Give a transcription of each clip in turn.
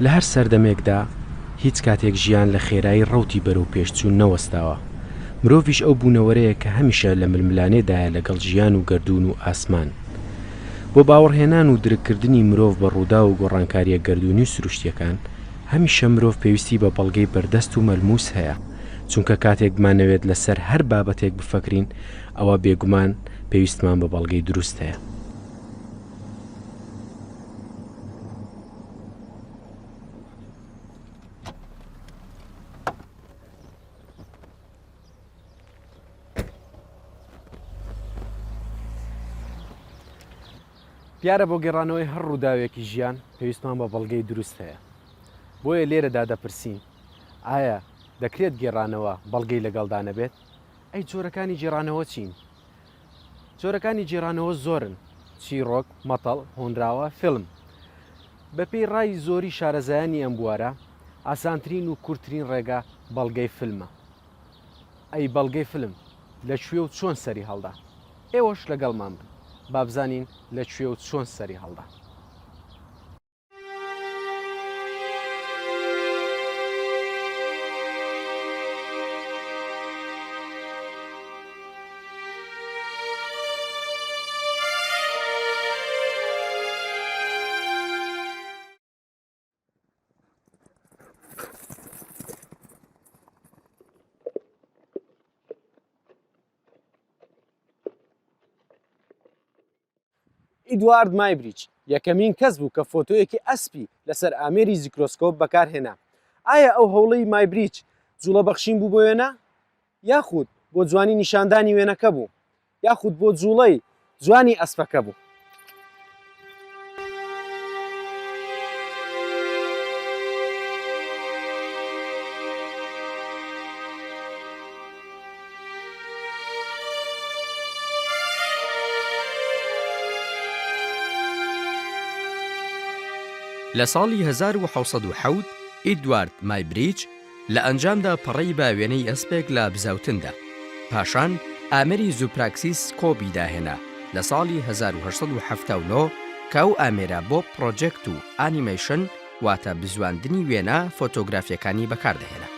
لە هەر سەردەمێکدا هیچ کاتێک ژیان لە خێرایی ڕەوتی بەرەو پێشچوون نەوەستاوە. مرۆڤیش ئەو بوونەوەرەیە کە هەمیشە لە ململانێدایە لەگەڵ ژیان و گەردوون و ئاسمان. بۆ باوەڕهێنان و درکردنی مرۆڤ بە ڕوودا و گۆڕانکاریە گەردوونی و سروشتیەکان هەمیشە مرۆڤ پێویستی بە بەڵگەی بەردەست و مەلموس هەیە، چونکە کاتێک بمانەوێت لەسەر هەر بابەتێک بفەکرین ئەوە بێگومان پێویستمان بە بەڵگەی دروست هەیە. دیارە بۆ گێڕانەوەی هەر ڕووداوێکی ژیان پێویستمان بە بەڵگەی دروست هەیە. بۆیە لێرەدا دەپرسین ئایا دەکرێت گێڕانەوە بەڵگەی لەگەڵدانە بێت؟ ئەی جۆرەکانی گێڕانەوە چین؟ جۆرەکانی گێڕانەوە زۆرن: چیرۆک، مەتەڵ، هۆنراوە، فیلم. بەپێی ڕای زۆری شارەزایانی ئەم بوارە ئاسانترین و کورتترین ڕێگا بەڵگەی فیلمە. ئەی بەڵگەی فیلم لەکوێ و چۆن سەری هەڵدا؟ ئێوەش لەگەڵمان بن بابزانین لەکوێ و چۆن سەری هەڵدا. ئیدوارد مایبریچ یەکەمین کەس بوو کە فۆتۆیەکی ئەسپی لەسەر ئامێری زیکرۆسکۆپ بەکارهێنا. ئایا ئەو هەوڵەی مایبریچ جوڵە بەخشین بوو بۆ وێنە؟ یاخود بۆ جوانی نیشاندانی وێنەکە بوو؟ یاخود بۆ جوڵەی جوانی ئەسپەکە بوو؟ لە ساڵی 1970 ئیدوارد مایبریچ لە ئەنجامدا پەڕەی بە وێنەی ئەسپێک لە بزەوتندا. پاشان ئامێری زوپراکسیس کۆبی داهێنا لە ساڵی 1970 کە ئەو ئامێرە بۆ پرۆجێکت و ئانیمەیشن واتە بزواندنی وێنە فۆتۆگرافیەکانی بەکاردەهێنا.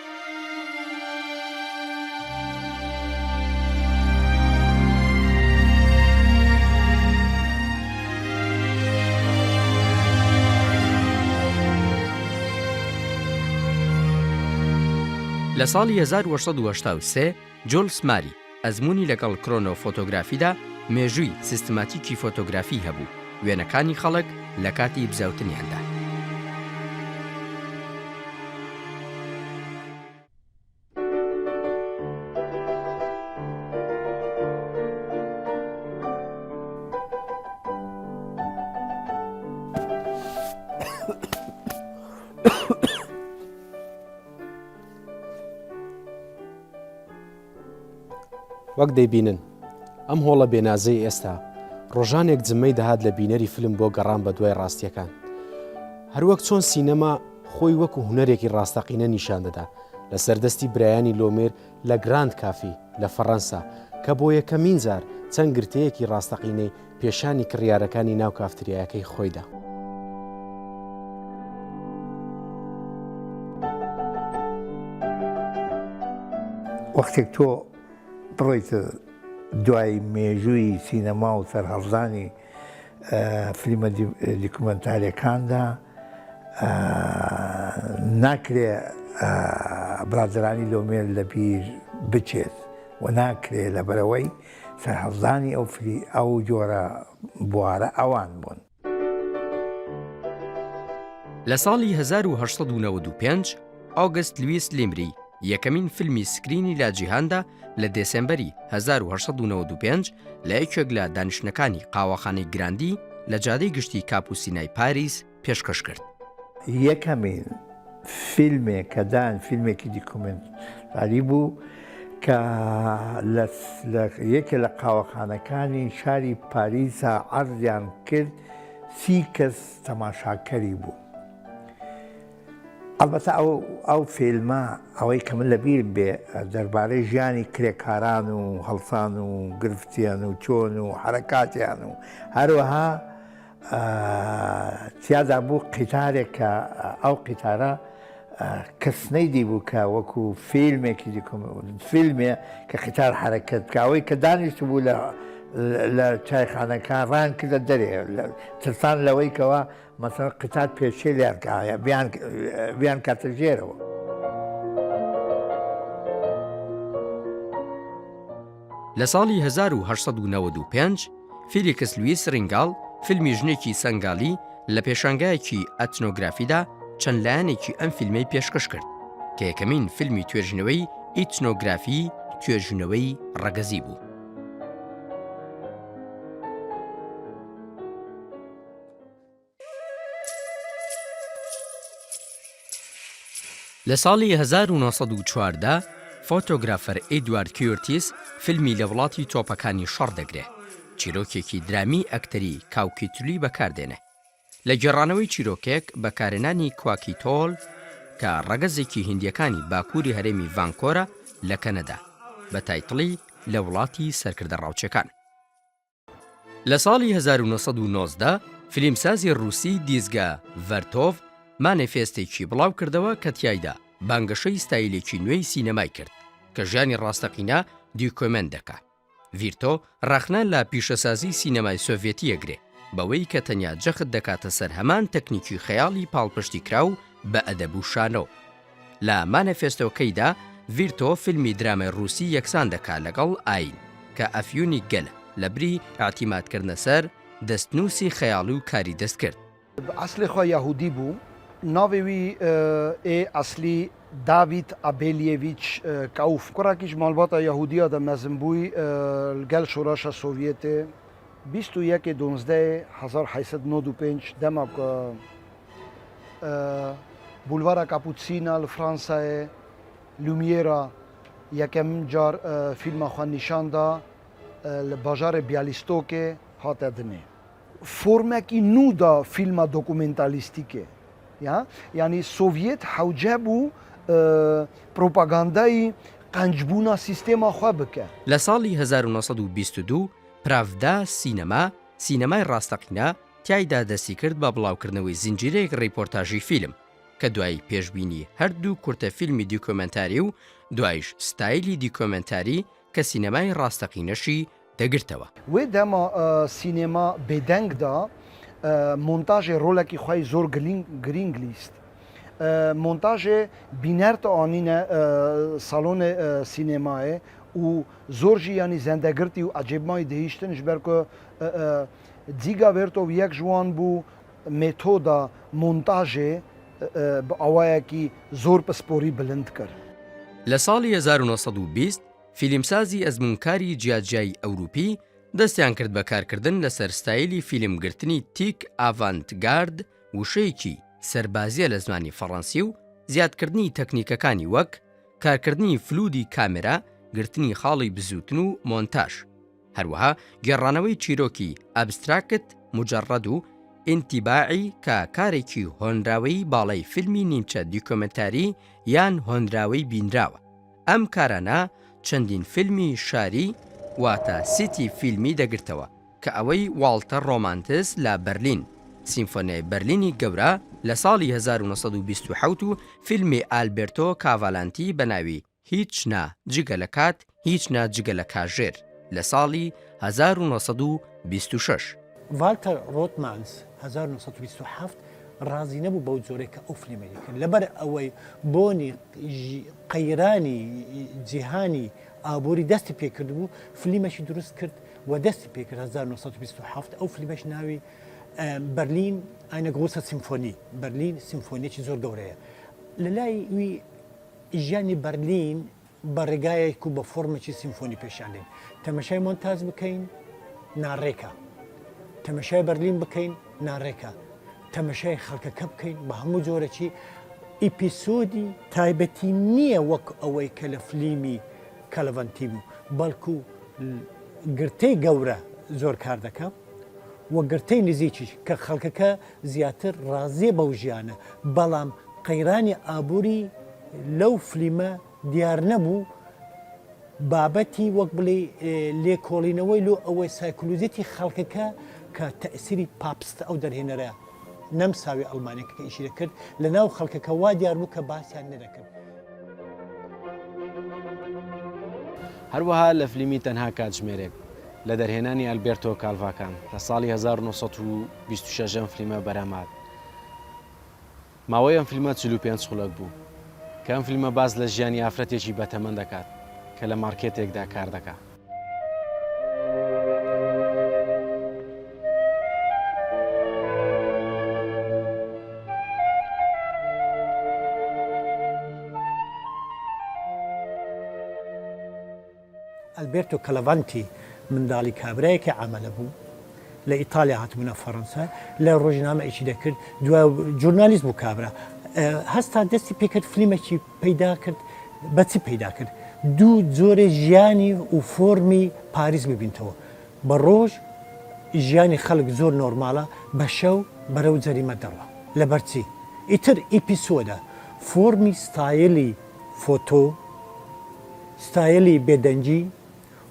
لە ساڵی 1983 جۆلس ماری ئەزموونی لەگەڵ کرۆنۆ فۆتۆگرافیدا مێژووی سیستماتیکی فۆتۆگرافی هەبوو وێنەکانی خەڵک لە کاتی بزەوتنیاندا. وەک دەیبینن ئەم هۆڵە بێنازەی ئێستا ڕۆژانێک جمەی دەهات لە بینەری فیلم بۆ گەڕان بە دوای ڕاستیەکان. هەروەک چۆن سینەما خۆی وەکو هونەرێکی ڕاستەقینە نیشان دەدا لە سەردەستی برایانی لۆمێر لە گراند کافی لە فەڕەنسا کە بۆ یەکەمین جار چەند گرتەیەکی ڕاستەقینەی پێشانی کڕیارەکانی ناو کافتریایەکەی خۆیدا. وەختێک تۆ بڕۆیتە دوای مێژووی سینەما و سەرهەڵدانی فیلمە دیکومنتاریەکاندا ناکرێ برادرانی لۆمێر لە بیر بچێت و ناکرێ لەبەرەوەی سەرهەڵدانی ئەو جۆرە بوارە ئەوان بوون. لە ساڵی 1995 ئۆگست لویس لیمری یەکەمین فیلمی سکرینی لە جیهاندا لە دێسەمبەری 1995 لە یەکێک لە دانیشتنەکانی قاوەخانەی گراندی لە جادەی گشتی کاپوسینای پاریس پێشکەش کرد. یەکەمین فیلمێک کە دان فیلمێکی دیکومنتاری بوو کە یەکێ لە قاوەخانەکانی شاری پاریسا عەرضیان کرد 30 کەس تەماشاکەری بوو. ئەلبەتە ئەو فیلمە ئەوەی کە من لەبیر بێ دەربارەی ژیانی کرێکاران و هەڵسان و گرفتیان و چۆن و حرەکاتیان و هەروەها تیادا بوو قیتارێک کە ئەو قیتارە کەس نەیدی بوو کە وەکو فیلمێکی فیلمێ کە قیتار حرەکەت بکەوەی کە دانیشت بوو لە چایخانەکان ڕان کردە دەرێ ترسان لەوەی کەەوە مەسەڵەن قیتار پێشێ لیانکایە بیان کاتە ژێرەوە. لە ساڵی 1995 فیلیکس لویس رینگال فیلمی ژنێکی سەنگالی لە پێشانگایەکی ئەتنۆگرافیدا چەند لایەنێکی ئەم فیلمەی پێشکەش کرد کە یەکەمین فیلمی توێژنەوەی ئیتنۆگرافی توێژنەوەی ڕەگەزی بوو. لە ساڵی 1940 فۆتۆگرافەر ئێدوارد کیۆرتیس فیلمی لە وڵاتی تۆپەکانی شەڕ دەگرێت. چیرۆکێکی درامی ئەکتەری کاوکیتولی بەکاردێنێ. لە گێڕانەوەی چیرۆکێک بەکارهێنانی کواکی تۆڵ کە ڕەگەزێکی هیندیەکانی باکووری هەرێمی ڤانکۆرە لە کەنەدا بە تایتڵی لە وڵاتی سەرکردە ڕاوچەکان. لە ساڵی 1990 فیلمسازی ڕووسی دیزگا ڤەرتۆڤ مانیفێستێکی بڵاو کردەوە کە تیایدا بانگەشەی ستایلێکی نوێی سینەمای کرد کە ژیانی ڕاستەقینە دیکۆمنت دەکات. ڤیرتۆ ڕاخنە لە پیشەسازی سینەمای سۆڤێتی ئەگرێ بەوەی کە تەنیا جەخت دەکاتە سەر هەمان تەکنیکی خەیاڵی پاڵپشتی کراو بە ئەدەب و شانەوە. لە مانیفێستۆکەیدا ڤیرتۆ فیلمی درامای ڕووسی یەکسان دەکات لەگەڵ ئاین کە ئەفیونی گەلە لە بری ئاعتیمادکردنە سەر دەستنووسی خەیاڵی و کاری دەست کرد. ئەسلی خۆ یەهودی بوو، ناوی وی ئێ ئەسلی داوید ئابێلیێڤیچ کەوف کوڕێکیش ماڵباتە یەهودیە دەمەزم بووی لەگەڵ شۆڕەشە سۆڤیێتێ 21/12/1995 دەما بولڤارە کاپوچینە لە فرانسایە لومیێرە یەکەم جار فیلمە خۆ نیشاندا لە باژارێ بیالیستۆکێ هاتە دنێ. فۆرمێکی نودا فیلمە دۆکومنتالیستیکێ. یعنی سۆڤیێت حەوجە بوو پرۆپاگاندای قەنجبوونا سیستێما خۆ بکە. لە ساڵی 1922 پراڤدا سینەمای ڕاستەقینە تیایدا دەستی کرد بە بڵاوکردنەوەی زنجیرەیەک ڕیپۆرتاژی فیلم کە دوای پێشبینی هەردوو کورتە فیلمی دیکۆمنتاری و دوایش ستایلی دیکۆمنتاری کە سینەمای ڕاستەقینەشی دەگرتەوە. وێ دەما سینێما بێدەنگدا مۆنتاژێ ڕۆلێکی خۆی زۆر گرنگ لیست. مۆنتاژێ بینەرتە ئانینە ساڵۆنێ سینێمایە و زۆرژی ینی زەندەگرتی و عەجێبمای دەهیشتن ji ber ku جیگا ڤێرتۆڤ یەک جوان بوو مێتۆدا مۆنتاژێ بە ئەوایەکی زۆر پسپۆری بلند کرد. لە ساڵی 1920 فیلمسازی ئەزمونکاری جیاجیای ئەوروپی دەستیان کرد بە کارکردن لەسەر ستایلی فیلمگرتنی تیک ئاڤانتگارد وشەیەکی سەربازیە لە زمانی فەڕەنسی و زیادکردنی تەکنیکەکانی وەک کارکردنی فلودی کامێرا، گرتنی خاڵی بزوتن و مۆنتاژ، هەروەها گێڕانەوەی چیرۆکی ئەبستراکت مجەڕەد و ئینتیباعی کە کارێکی هۆنراوەی باڵای فیلمی نیمچە دیکۆمنتاری یان هۆنراوەی بینراوە. ئەم کارانە چەندین فیلمی شاری واتە سیتی فیلمی دەگرتەوە کە ئەوەی واڵتەر ڕۆمانتس لە بەرلین، سیمفۆنیای بەرلینی گەورە لە ساڵی 1927 و فیلمی ئالبێرتۆ کاڤالانتی بە ناوی هیچ نا جگە لە کات هیچ نا جگە لە کاژێر لە ساڵی 1926. والتەر ڕۆتمانس 1927 ڕازی نەبوو بەو جۆرێکە ئەو فلیمەیەکرد لەبەر ئەوەی بۆنی قەیرانی جیهانی ئابووری دەستی پێکرد بوو فلیمەشی دروست کرد و دەستی پێکرد 1927 ئەو فلیمەش ناوی بەرلین ئاینە گۆسە سیمفۆنی بەرلین سیمفۆنیەکی زۆر گەورەیە. لە لای وی ژیانی بەرلین بە ڕێگایەک و بە فۆرمێکی سیمفۆنی پێشاندین. تەمەشای مۆنتاژ بکەین ناڕێکە، تەمەشای بەرلین بکەین ناڕێکە، تەمەشای خەڵکەکە بکەین بە هەموو جۆرەکی ئیپیسۆدی تایبەتی نییە وەک ئەوەی کە لە فلیمی کەلەڤەنتی بوو، بەڵکو گرتەی گەورە زۆر کار دەکەم وە گرتەی نزیکیش کە خەڵکەکە زیاتر ڕازێ بەو ژیانە، بەڵام قەیرانی ئابووری لەو فلیمە دیار نەبوو بابەتی وەک بڵێ لێکۆڵینەوەی لۆ ئەوەی سایکلوزیەتی خەڵکەکە کە تەئسیری پاپستە ئەو دەرهێنەرە نەم ساوی ئەڵمانێکە کە ئیشی دەکرد لە ناو خەڵکەکە وا دیار بوو کە باسییان نەدەکرد. هەروەها لە فلیمی تەنها کاتژمێرێک لە دەرهێنانی ئەلبێرتۆ کالڤاکان لە ساڵی 1926 فلیمە بەرهەمات. ماوەی ئەم فلیمە 45 خولەک بوو کە ئەم فلیمە باز لە ژیانی ئافرەتێکی بەتەمەند دەکات کە لە مارکێتێکدا کار دەکات. ئەلبێرتۆ کەلەڤانتی منداڵی کابرایەکی عامەلە بوو لە ئیتالیا هاتبوونە فەڕەنسا لە ڕۆژنامە ئیشی دەکرد دوای جورنالیست بوو کابرا هەستا دەستی پێکرد فلیمێکی پەیدا کرد بەچی پەیدا کرد دوو جۆرە ژیانی و فۆرمی پاریس ببینتەوە بە ڕۆژ ژیانی خەڵک زۆر نۆرمالە بە شەو بەرەو جەریمە دەڕە لەبەرچی ئیتر ئیپیسۆدە فۆرمی ستایلی فۆتۆ ستایلی بێدەنجی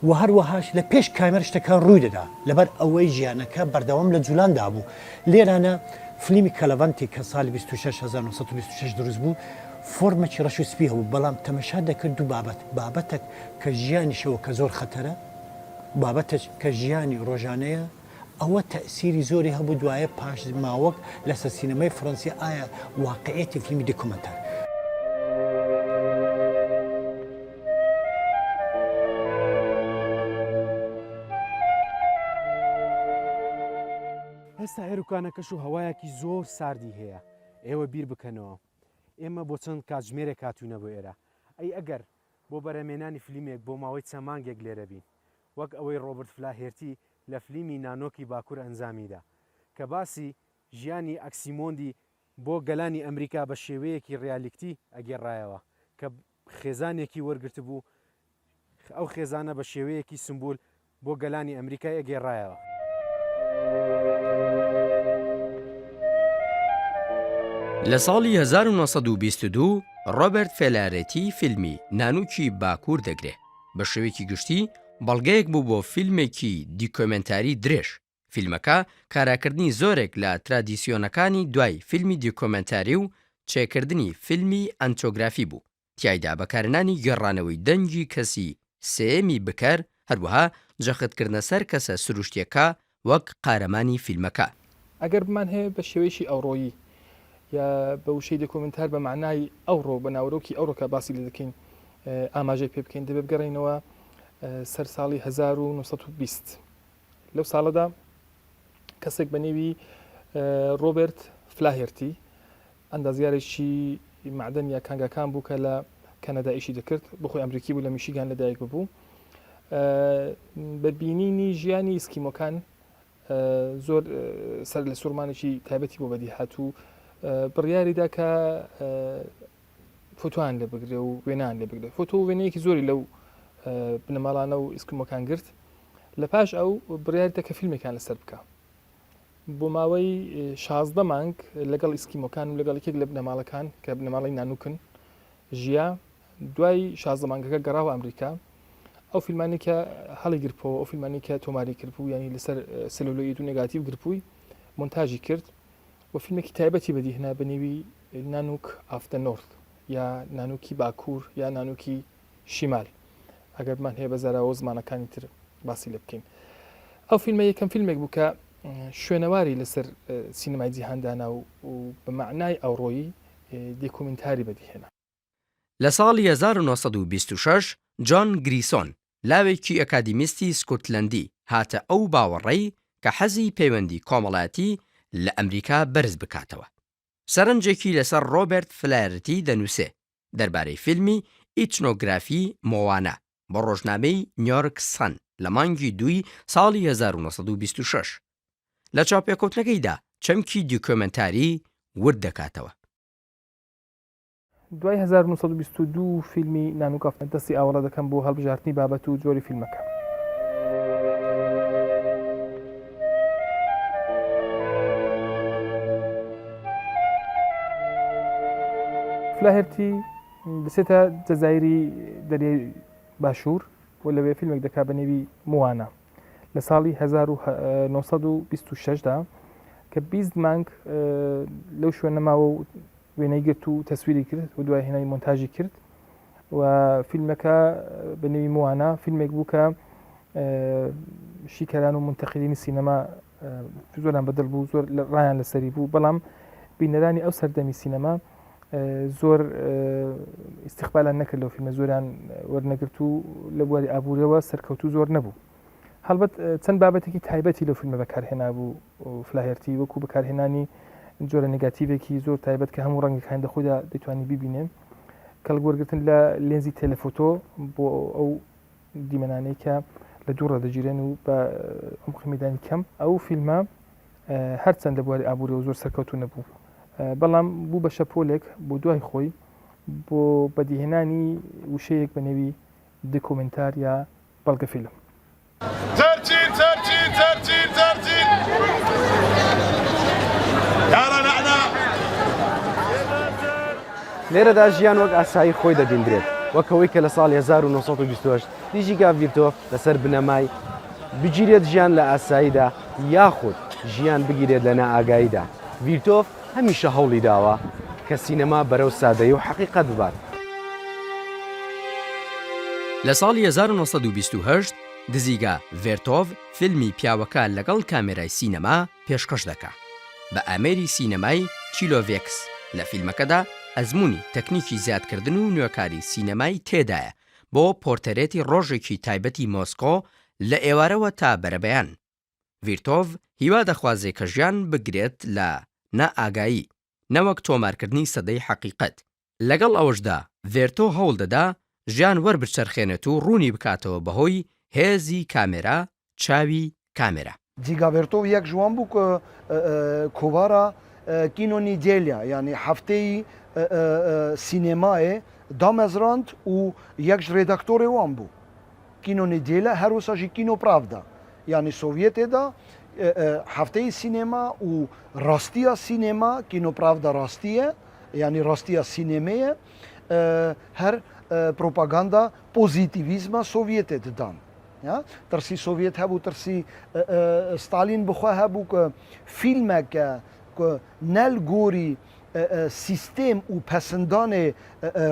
و هەروەهاش لە پێش کامێر شتەکان ڕووی دەدا لەبەر ئەوەی ژیانەکە بەردەوام لە جوولاندا بوو لێرانە فلیمی کەلەڤانتی کە ساڵی 1926 دروست بوو فۆرمێکی ڕەش و سپی هەبوو بەڵام تەمەشا دەکرد دوو بابەتێک کە ژیانیشەوە کە زۆر خەتەرە بابەتێک کە ژیانی ڕۆژانەیە ئەوە تەئسیری زۆری هەبوو دوایە پاش ماوەک لەسەر سینەمای فڕەنسی ئایا واقعەتی فلیمی دۆکومەنتار. ئێستا هێروکانەکەش و هەوایەکی زۆر ساردی هەیە ئێوە بیر بکەنەوە ئێمە بۆ چەند کاتژمێرێک هاتوونە بۆ ئێرە ئەی ئەگەر بۆ بەرەمێنانی فلیمێک بۆ ماوەی چەمانگێک لێرە بین وەک ئەوەی ڕۆبرت فلاهێرتی لە فلیمی نانۆکی باکوور ئەنجامیدا کە باسی ژیانی ئەکسیمۆندی بۆ گەلانی ئەمریکا بە شێوەیەکی ڕیالیکتی ئەگەڕایەوە کە خێزانێکی وەرگرت بوو ئەو خێزانە بە شێوەیەکی سمبول بۆ گەلانی ئەمریکای ئەگەڕایەوە. لە ساڵی 1922 ڕۆبرت فێلارێتی فیلمی نانوکی باکوور دەگرێ بە شێوەیەکی گشتی بەڵگەیەک بوو بۆ فیلمێکی دیکۆمنتاری درێژ فیلمەکە کاراکردنی زۆرێک لە ترادیسیۆنەکانی دوای فیلمی دیکۆمنتاری و چێکردنی فیلمی ئەنتۆگرافی بوو تیایدا بەکارهێنانی گێڕانەوەی دەنگی کەسی سێمی بکەر هەروەها جەختکردنە سەر کەسە سروشتیەکە وەک قارەمانی فیلمەکە. ئەگەر بمان هەیە بە شێوەیەکی ئەوڕۆیی یا بە وشەی دۆکۆمنتار بە معنای ئەوڕۆ بە ناوەرۆکی ئەوڕۆکە باسی لێ دەکەین ئاماژەی پێ بکەین دەبێ بگەڕێنەوە سەر ساڵی 1920 لەو ساڵەدا کەسێک بە نێوی ڕۆبرت فلاهێرتی ئەندازیارێکی معدەن یا کانگەکان بوو کە لە کەنەدا ئیشی دەکرد بەخۆی ئەمریکی بوو لە میشیگان لەدایک ببوو بەبینینی ژیانی ئیسکیمۆکان زۆر سەر لە سوورمانێکی تایبەتی بۆ بەدی هاتوو بڕیاریدا کە فۆتۆیان لێ بگرێ و وێنان لێ بگرێت فۆتۆ و وێنەیەکی زۆری لەو بنەماڵانە و ئیسکیمۆکان گرت لە پاش ئەو بڕیاریدا کە فیلمێکان لەسەر بکە بۆ ماوەی 16 مانگ لەگەڵ ئیسکیمۆکان و لەگەڵ یەکێک لە بنەماڵەکان کە بنەماڵی نانوکن ژیا دوای 16 مانگەکە گەڕاوە ئەمریکا ئەو فیلمانی کە هەڵی گرپەوە ئەو فیلمانی کە تۆماری کردبوو ینی لەسەر سلولۆید و نێگاتیڤ گرپووی مۆنتاژی کرد و فیلمێکی تایبەتی بەدیهێنا بە نێوی نانوک ئافتە نۆرت یا نانوکی باکوور یا نانوکی شیمال ئەگەر بمان هەیە بەزارەوە زمانەکانی تر باسی لێ بکەین ئەو فیلمە یەکەم فیلمێک بوو کە شوێنەواری لەسەر سینەمای جیهاندانا و بە معنای ئەوڕۆیی دیکۆمنتاری بەدیهێنا. لە ساڵی 1926 جۆن گریسۆن لاوێکی ئەکادیمیستی سکۆتلەندی هاتە ئەو باوەڕێی کە حەزی پەیوەندی کۆمەڵایەتی لە ئەمریکا بەرز بکاتەوە. سەرنجێکی لەسەر ڕۆبرت فلایەرتی دەنووسێ دەربارەی فیلمی ئیچنۆگرافی مۆوانە بە ڕۆژنامەی نیویۆرک سان لە مانگی دوی ساڵی 1926 لە چاپێکۆتنەکەیدا چەمکی دیکۆمنتاری ورد دەکاتەوە. دوای 1922 فیلمی نانوک ئافتە دەستی ئاوەڵە دەکەم بۆ هەڵبژاردننی بابەت و جۆری فیلمەکە. فلاهێرتی دەسێتە جەزایری دەریای باشوور و لەوێ فیلمێک دەکا بە نێوی موانە لە ساڵی 1926دا کە 20 مانگ لەو شوێنە ماوە و وێنەی گرت و تەسویری کرد و دوای هێنای مۆنتاژی کرد و فیلمەکە بە نێوی موانە فیلمێک بوو کە شیکەران و منتەقیدینی سینەما زۆران بەدڵ بوو زۆر ڕایان لەسەری بوو بەڵام بینەرانی ئەو سەردەمی سینەما زۆر ئیستیقبالیان نەکرد لەو فیلمە زۆریان وەرنەگرت و لە بواری ئابووریەوە سەرکەوتوو زۆر نەبوو هەڵبەت چەند بابەتێکی تایبەتی لەو فیلمە بەکارهێنا بوو فلاهێرتی وەکو بەکارهێنانی جۆرە نگاتیڤێکی زۆر تایبەت کە هەموو ڕەنگەکان دەخۆیدا دەتوانی ببینێ کەڵگوەرگرتن لە لێنزی تەلەفۆتۆ بۆ ئەو دیمەنانەی کە لە دووڕە دەگیرێن و بە عمقی مەیدانی کەم ئەو فیلمە هەرچەند لە بواری ئابووریەوە زۆر سەرکەوتوو نەبوو بەڵام بوو بە شەپۆلێک بۆ دوای خۆی بۆ بەدیهێنانی وشەیەک بە نێوی دکۆمنتار یا بەڵگە فیلم ترجين ترجين ترجين ترجين يلا نعنع لێرەدا ژیان وەک ئاسایی خۆی دەبیندرێت وەکەوەی کە لە ساڵی 1928 دیژیگا ڤیرتۆف لەسەر بنەمای بگیرێت ژیان لە ئاساییدا یاخود ژیان بگیرێت لە نائاگاییدا ڤیرتۆف هەمیشە هەوڵی داوە کە سینەما بەرەو سادەیی و حەقیقەت ببات لە ساڵی 1928 دزیگا ڤێرتۆڤ فیلمی پیاوەکە لەگەڵ کامێرای سینەما پێشکەش دەکا بە ئامێری سینەمای چیلۆڤێکس لە فیلمەکەدا ئەزمموی تەکنیکی زیادکردن و نوێکاری سینەمای تێدایە بۆ پۆرتەرێتی ڕۆژێکی تایبەتی مۆسکۆ لە ئێوارەوە تا بەرەبەیان ڤیرتۆڤ هیوا دەخوازێ کە ژیان بگرێت لە نائاگایی نەوەک تۆمارکردنی سەدەی حەقیقەت لەگەڵ ئەوەشدا ڤێرتۆ هەوڵ دەدا ژیان وەربچەرخێنێت و ڕوونی بکاتەوە بەهۆی هێزی کامێرا چاوی کامێرا جیگا ڤێرتۆڤ یەک جوان بوو کە کۆبارە کینۆنی جێلیا یعنی هەفتەی سینێمایە دامەزراند و یەک ڕێدەکتۆرێ وان بوو کینۆنی جێلە هەروسەژی کینۆ پراڤدا یعنی سۆڤیێتێدا هەفتەی سینێما و ڕاستیە سینێما کینۆ پراڤدا ڕاستیە یعنی ڕاستیە سینێمەیە هەر پرۆپاگاندا پۆزیتیڤیزمە سۆڤیێتێ ددان ترسی سۆڤیێت هەبوو ترسی ستالین بخوا هەبوو کە فیلمێکە نەل گۆری سیستێم و پەسەندانێ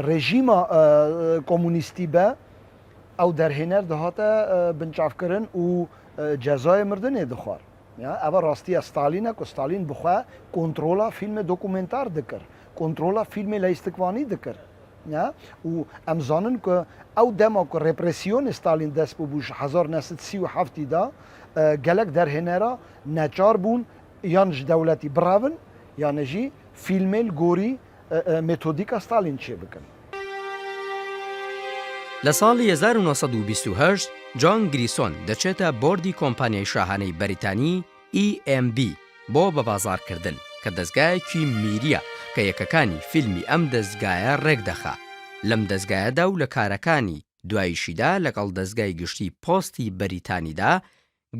ڕێژیمە کۆمونیستی بە ئەو دەرهێنەر دەهاتە بنچافکردن و جەزای مردنێ دەخوار ئەوە ڕاستیە ستالینە کە ستالین بخوا کۆنترۆلا فیلمە دۆکومنتار دەکرد کۆنترۆلا فیلمێ لە ئیستیقوانی دەکرد و ئەم زانن کە ئەو دەما کە ڕێپرسیۆنی ستالین دەست بوو 1937دا gelek derhênera neçar bûn yan ji dewletî biravin yan jî fîlmê gorî metodîka Stalin çê bikin. لە ساڵی 1928 جۆن گریسۆن دەچێتە بۆردی کۆمپانیای شاهانەی بەریتانی EMB بۆ بە بازارکردن کە دەستگایەکی میریە کە یەکەکانی فیلمی ئەم دەستگایە ڕێکدەخا لەم دەستگایەدا و لە کارەکانی دواییشیدا لەگەڵ دەستگای گشتی پۆستی بەریتانیدا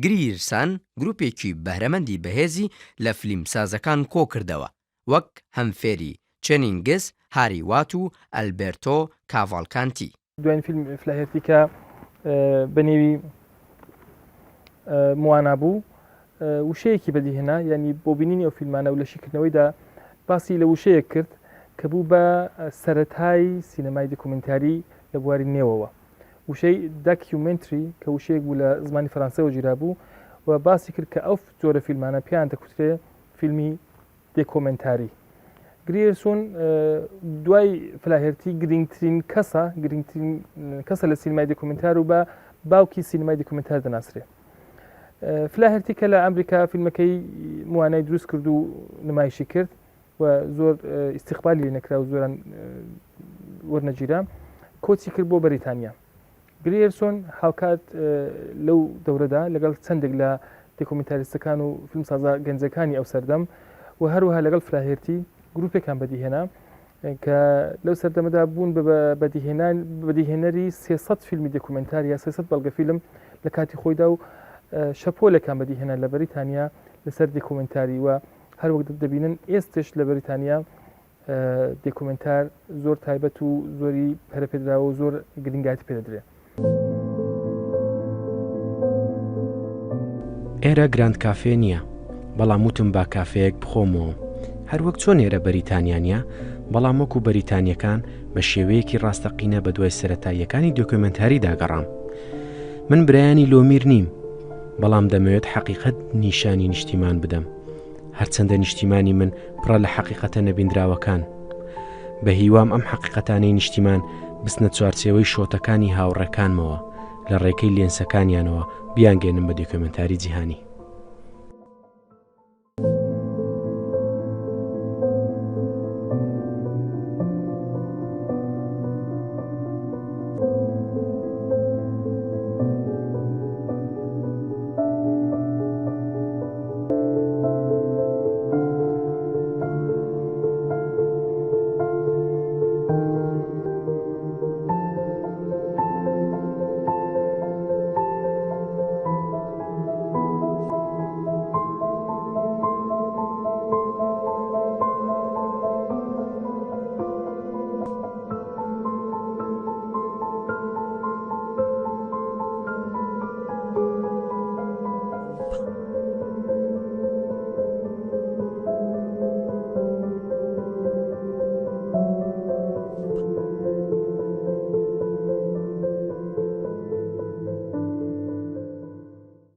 گریرسان گروپێکی بەهرەمەندی بەهێزی لە فیلمسازەکان کۆ کردەوە وەک هەمفێری چێنینگس هاری وات و ئەلبێرتۆ کاڤالکانتی دوایین فیلم فلاهێتی کە بە نێوی موانە بوو وشەیەکی بەدیهێنا ینی بۆ بینینی ئەو فیلمانە و لە شیکردنەوەیدا باسی لە وشەیەک کرد کە بوو بە سەرەتای سینەمای دۆکومنتاری لە بواری نێوەوە وشەی داکیومنتری کە وشەیەک بوو لە زمانی فەڕەنسەوە گیرا بوو و باسی کرد کە ئەو جۆرە فیلمانە پێیان دەکوترێ فیلمی دێکۆمنتاری گریرسۆن دوای فلاهێرتی گرنگترین کەسە لە سینمای دۆکومنتار و بە باوکی سینمای دۆکومنتار دەناسرێ فلاهێرتی کە لە ئەمریکا فیلمەکەی موانای دروست کرد و نمایشی کرد و زۆر ئیستیقبالی لێ نەکرا و زۆران وەرنەگیرا کۆچی کرد بۆ بەریتانیا گریرسۆن هاوکات لەو دەورەدا لەگەڵ چەندێک لە دۆکومنتاریستەکان و فیلمسازە گەنجەکانی ئەو سەردەم و هەروەها لەگەڵ فلاهێرتی گروپێکان بەدیهێنا کە لەو سەردەمەدا بوون بەدیهێنەری 300 فیلمی دۆکومنتاری یا 300 بەڵگە فیلم لە کاتی خۆیدا و شەپۆلەکان بەدیهێنا لە بەریتانیا لەسەر دۆکومنتاری و هەروەک دەبینن ئێستش لە بەریتانیا دۆکومنتار زۆر تایبەت و زۆری پەرەپێدراوە و زۆر گرنگایەتی پێدەدرێت. ئێرە گراند کافێ نییە، بەڵام وتم با کافەیەک بخۆمەوە. هەروەک چۆن ئێرە بەریتانیانە، بەڵام وەکو بەریتانیەکان بە شێوەیەکی ڕاستەقینە بە دوای سەرەتاییەکانی دۆکمنتاری داگەڕام. من برایانی لۆمیر نیم، بەڵام دەمەوێت حەقیقەت نیشانی نیشتیمان بدەم، هەرچەندە نیشتیمانی من پڕە لە حەقیقەتە نەبیندراوەکان. بە هیوام ئەم حەقیقەتانەی نیشتیمان بستنە چوارچێوەی شۆتەکانی هاوڕێکانمەوە لە ڕێکەی لێنسەکانیانەوە بیانگێنم بە دۆکمنتاری جیهانی.